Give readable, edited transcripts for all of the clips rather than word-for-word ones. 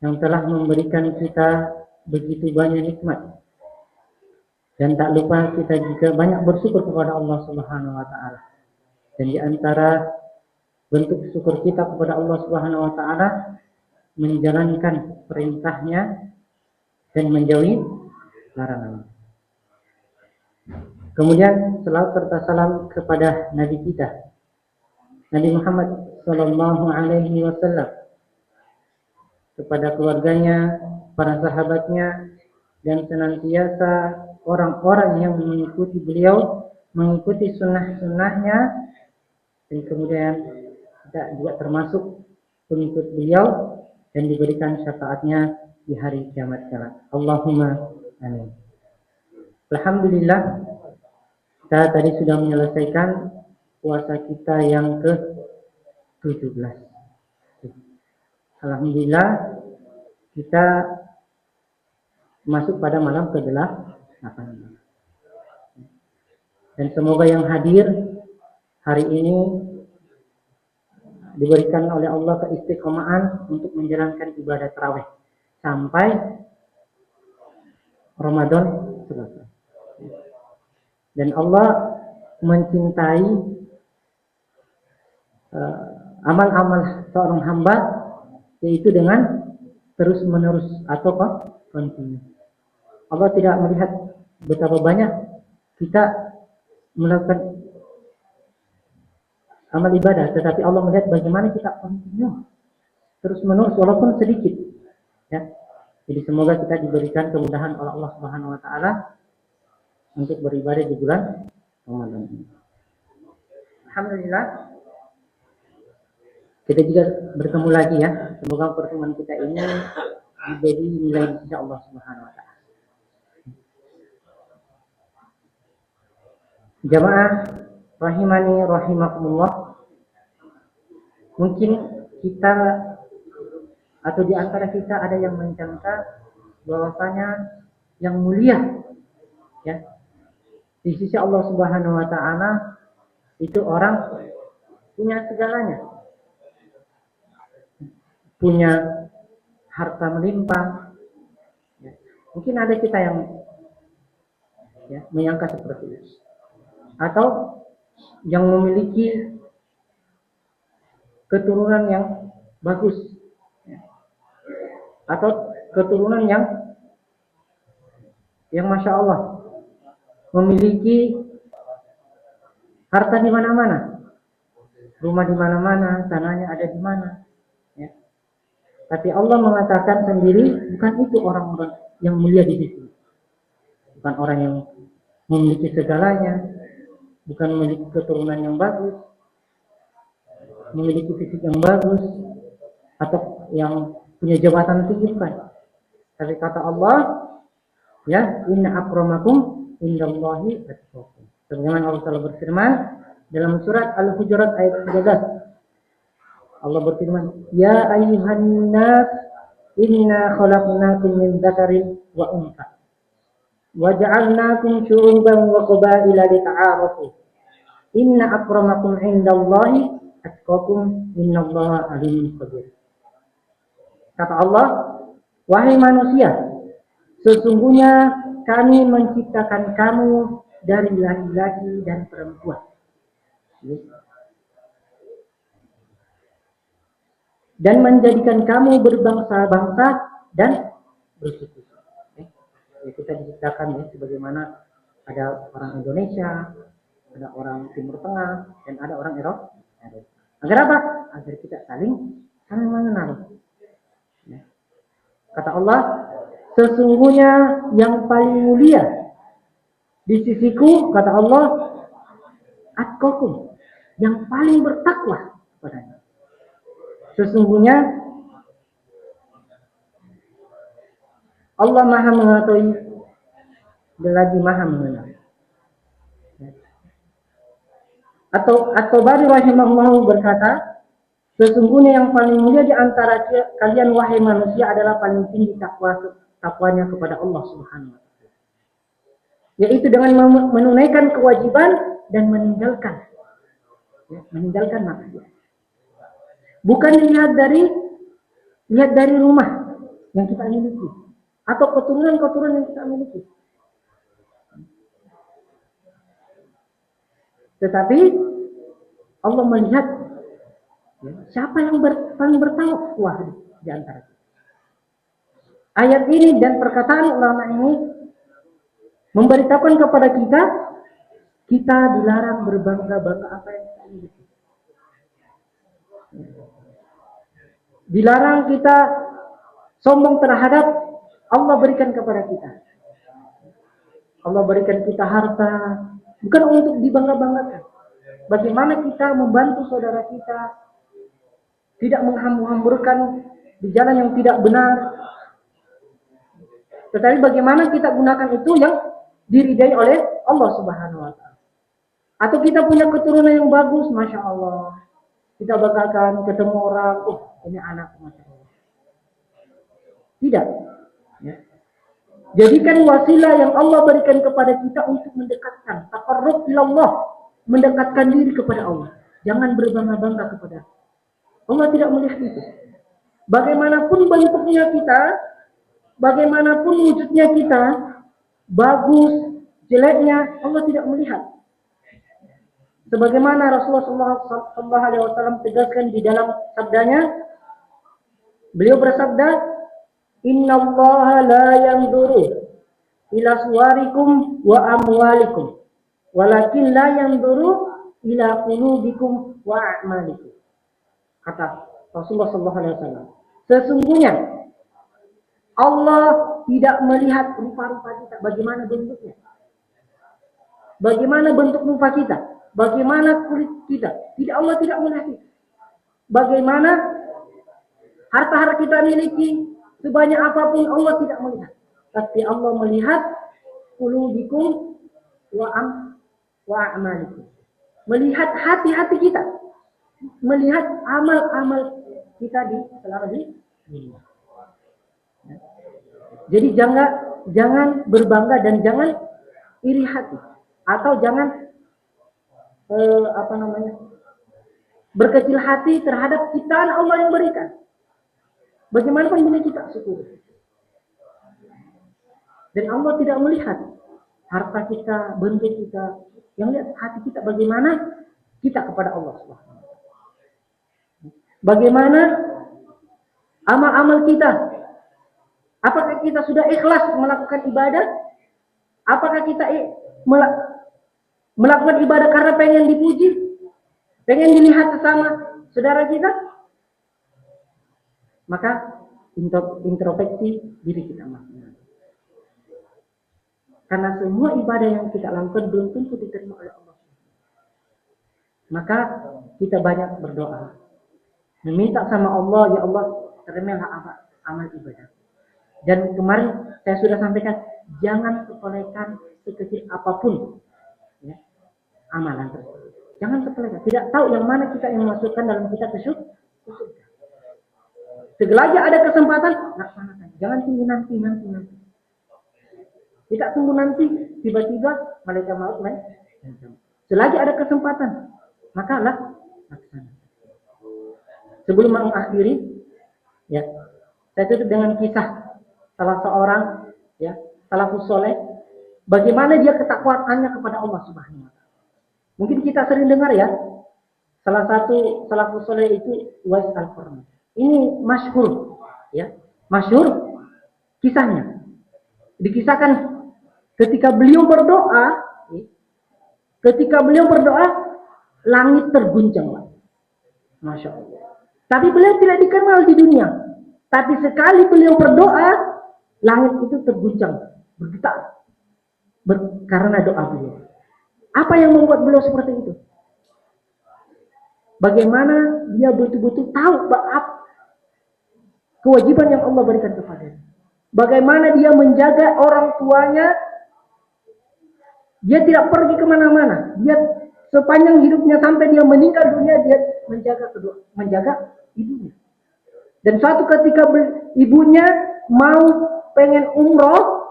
yang telah memberikan kita begitu banyak nikmat. Dan tak lupa kita juga banyak bersyukur kepada Allah Subhanahu wa taala. Dan di antara bentuk syukur kita kepada Allah Subhanahu wa taala menjalankan perintahnya dan menjauhi larangan. Kemudian selawat serta salam kepada Nabi kita, Nabi Muhammad sallallahu alaihi wasallam, kepada keluarganya, para sahabatnya, dan senantiasa orang-orang yang mengikuti beliau, mengikuti sunnah-sunnahnya, dan kemudian kita juga termasuk pengikut beliau dan diberikan syafaatnya di hari kiamat kelak. Allahumma amin. Alhamdulillah, kita tadi sudah menyelesaikan puasa kita yang ke-17. Alhamdulillah, kita masuk pada malam ke-8. Dan semoga yang hadir hari ini diberikan oleh Allah keistiqomahan untuk menjalankan ibadah tarawih sampai Ramadan selesai. Dan Allah mencintai amal-amal seorang hamba, yaitu dengan terus-menerus atau kontinu. Allah tidak melihat betapa banyak kita melakukan amal ibadah, tetapi Allah melihat bagaimana kita kontinu terus-menerus walaupun sedikit. Ya. Jadi semoga kita diberikan kemudahan oleh Allah Subhanahu wa taala untuk beribadah di bulan Ramadan ini. Alhamdulillah, kita juga bertemu lagi ya. Semoga pertemuan kita ini menjadi nilai di sisi Allah Subhanahu wa taala. Jamaah rahimani rahimakumullah, mungkin kita atau di antara kita ada yang menyangka bahwasanya yang mulia ya di sisi Allah Subhanahu wa taala itu orang punya segalanya, punya harta melimpah. Ya. Mungkin ada kita yang menyangka seperti itu, atau yang memiliki keturunan yang bagus, atau keturunan yang masya Allah memiliki harta di mana-mana, rumah di mana-mana, tanahnya ada di mana. Ya. Tapi Allah mengatakan sendiri, bukan itu orang-orang yang mulia di situ. Bukan orang yang memiliki segalanya, bukan memiliki keturunan yang bagus, memiliki fisik yang bagus, atau yang punya jabatan tinggi, bukan. Tapi kata Allah, ya, inna akramakum indallahi atqakum. Sebagaimana Allah Taala berfirman dalam surat Al-Hujurat ayat 13. Allah berfirman, ya ayyuhan nas inna khalaqnakum min dzakarin wa untha wa ja'alnakum syu'uban wa qabaila lita'arafu. Inna akramakum indallahi atqakum innallaha alimun khabir. Kata Allah, wahai manusia, sesungguhnya kami menciptakan kamu dari laki-laki dan perempuan. Dan menjadikan kamu berbangsa-bangsa dan bersuku. Ya, kita diciptakan ya, sebagaimana ada orang Indonesia, ada orang Timur Tengah, dan ada orang Eropa. Agar apa? Agar kita saling mengenal. Ya. Kata Allah, sesungguhnya yang paling mulia di sisiku, kata Allah, atqakum, yang paling bertakwa kepadanya. Sesungguhnya Allah Maha mengetahui dan lagi Maha mengenal. Atau At-Tabari rahimahullah berkata, sesungguhnya yang paling mulia di antara kalian wahai manusia adalah paling tinggi takwanya kepada Allah Subhanahu wa taala. Yaitu dengan menunaikan kewajiban dan meninggalkan maksiat. Bukan lihat dari rumah, yang kita miliki atau keturunan-keturunan yang kita miliki. Tetapi Allah melihat siapa yang paling bertakwa di antara kita. Ayat ini dan perkataan ulama ini memberitahukan kepada kita dilarang berbangga-bangga apa yang kita miliki. Dilarang kita sombong terhadap Allah berikan kepada kita. Allah berikan kita harta bukan untuk dibangga-banggakan. Bagaimana kita membantu saudara kita, tidak menghambur-hamburkan di jalan yang tidak benar. Tetapi bagaimana kita gunakan itu yang diridai oleh Allah Subhanahu wa taala. Atau kita punya keturunan yang bagus, Masya Allah. Kita banggakan ketemu orang, ini anak, Masya Allah. Tidak. Ya. Jadikan wasilah yang Allah berikan kepada kita untuk mendekatkan taqarrub ilallah, mendekatkan diri kepada Allah. Jangan berbangga-bangga kepada Allah. Tidak melihat itu. Bagaimanapun bentuknya kita, bagaimanapun wujudnya kita, bagus, jeleknya, Allah tidak melihat. Sebagaimana Rasulullah SAW tegaskan di dalam sabdanya, beliau bersabda, Innallaha la yanzuru ila suwarikum wa amwalikum, walakin la yanzuru ila qulubikum wa a'malikum. Kata Rasulullah SAW, sesungguhnya Allah tidak melihat rupa-rupa kita, bagaimana bentuknya, bagaimana bentuk muka kita, bagaimana kulit kita. Tidak, Allah tidak melihat itu. Bagaimana harta-harta kita miliki, sebanyak apapun Allah tidak melihat. Tapi Allah melihat qulubikum wa a'malikum. Melihat hati-hati kita. Melihat amal-amal kita selama di dunia. Jadi jangan berbangga dan jangan iri hati. Atau jangan berkecil hati terhadap ciptaan Allah yang berikan. Bagaimanapun bila kita syukur. Dan Allah tidak melihat harta kita, bentuk kita, yang lihat hati kita bagaimana kita kepada Allah Subhanahu wa taala. Bagaimana amal-amal kita? Apakah kita sudah ikhlas melakukan ibadah? Apakah kita melakukan ibadah karena pengen dipuji? Pengen dilihat sesama saudara kita? Maka introspeksi diri kita masing-masing. Karena semua ibadah yang kita lakukan belum tentu diterima oleh Allah. Maka kita banyak berdoa. Meminta sama Allah, ya Allah, terimalah amal ibadah. Dan kemarin saya sudah sampaikan, jangan sepelekan sekecil apapun ya, amalan tersebut. Jangan sepelekan. Tidak tahu yang mana kita yang memasukkan dalam kita ke surga. Selagi ada kesempatan, laksanakan. Jangan tunggu nanti. Tidak tunggu nanti, tiba-tiba malaikat maut main. Selagi ada kesempatan, maka laksanakan. Sebelum mengakhiri, ya, saya tutup dengan kisah salah seorang, ya, salafus saleh, bagaimana dia ketakwaannya kepada Allah Subhanahu wa taala. Mungkin kita sering dengar ya, salah satu salafus saleh itu Uwais Al-Qarni. Ini masyhur, ya, masyhur kisahnya. Dikisahkan ketika beliau berdoa, langit terguncang, Masya Allah. Tapi beliau tidak dikenal di dunia. Tapi sekali beliau berdoa, langit itu terguncang, bergetar, karena doa beliau. Apa yang membuat beliau seperti itu? Bagaimana dia betul-betul tahu kewajiban yang Allah berikan kepadanya. Bagaimana dia menjaga orang tuanya. Dia tidak pergi kemana-mana. Dia sepanjang hidupnya sampai dia meninggal dunia, dia menjaga ibunya. Dan suatu ketika ibunya mau pengen umroh,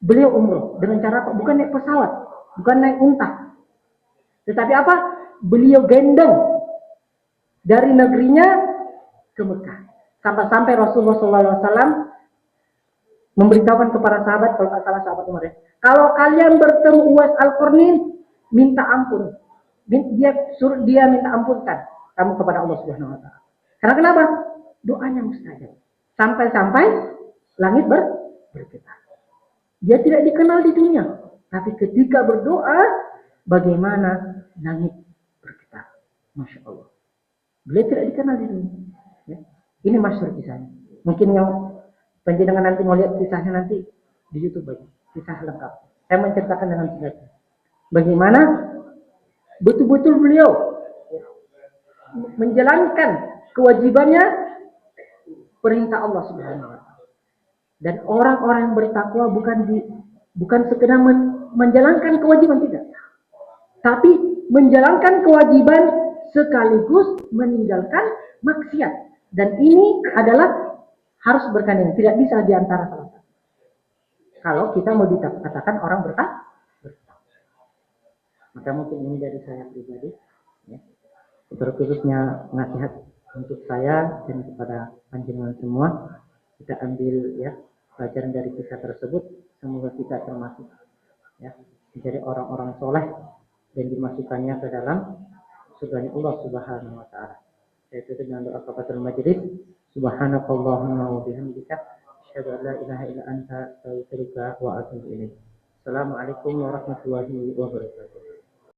beliau umroh dengan cara apa? Bukan naik pesawat, bukan naik unta. Tetapi apa? Beliau gendong dari negerinya ke Mekah. Sampai-sampai Rasulullah SAW memberitahukan kepada sahabat, kalau nggak salah sahabat Umar ya, kalau kalian bertemu Uwais Al-Qarnin, minta ampun. Dia minta ampunkan kamu kepada Allah Subhanahu wa taala. Karena kenapa? Doanya mustajab. Sampai-sampai langit bergetar. Dia tidak dikenal di dunia, tapi ketika berdoa, bagaimana langit bergetar. Masya Allah. Beliau tidak dikenal di dunia. Ya. Ini masyhur kisahnya. Mungkin yang penjenengan nanti mau lihat kisahnya nanti di YouTube aja. Kisah lengkap. Saya menceritakan dengan singkat. Bagaimana betul-betul beliau menjalankan kewajibannya perintah Allah Subhanahu wa taala. Dan orang-orang yang bertakwa bukan sekedar menjalankan kewajiban, tidak, tapi menjalankan kewajiban sekaligus meninggalkan maksiat. Dan ini adalah harus berkandang, tidak bisa diantara salah satu. Kalau kita mau dikatakan orang bertakwa, maka mungkin ini dari saya pribadi, ya. Terkhususnya nasihat untuk saya dan kepada panjenengan semua, kita ambil ya pelajaran dari kisah tersebut. Semoga kita termasuk ya menjadi orang-orang soleh dan dimasukkannya ke dalam surga Allah Subhanahu wa taala. Saya tutup dengan doa kafaratul majelis. Subhanakallahumma wa bihamdika asyhadu an la ilaha illa anta astaghfiruka wa atubu ilaik. Assalamualaikum warahmatullahi wabarakatuh.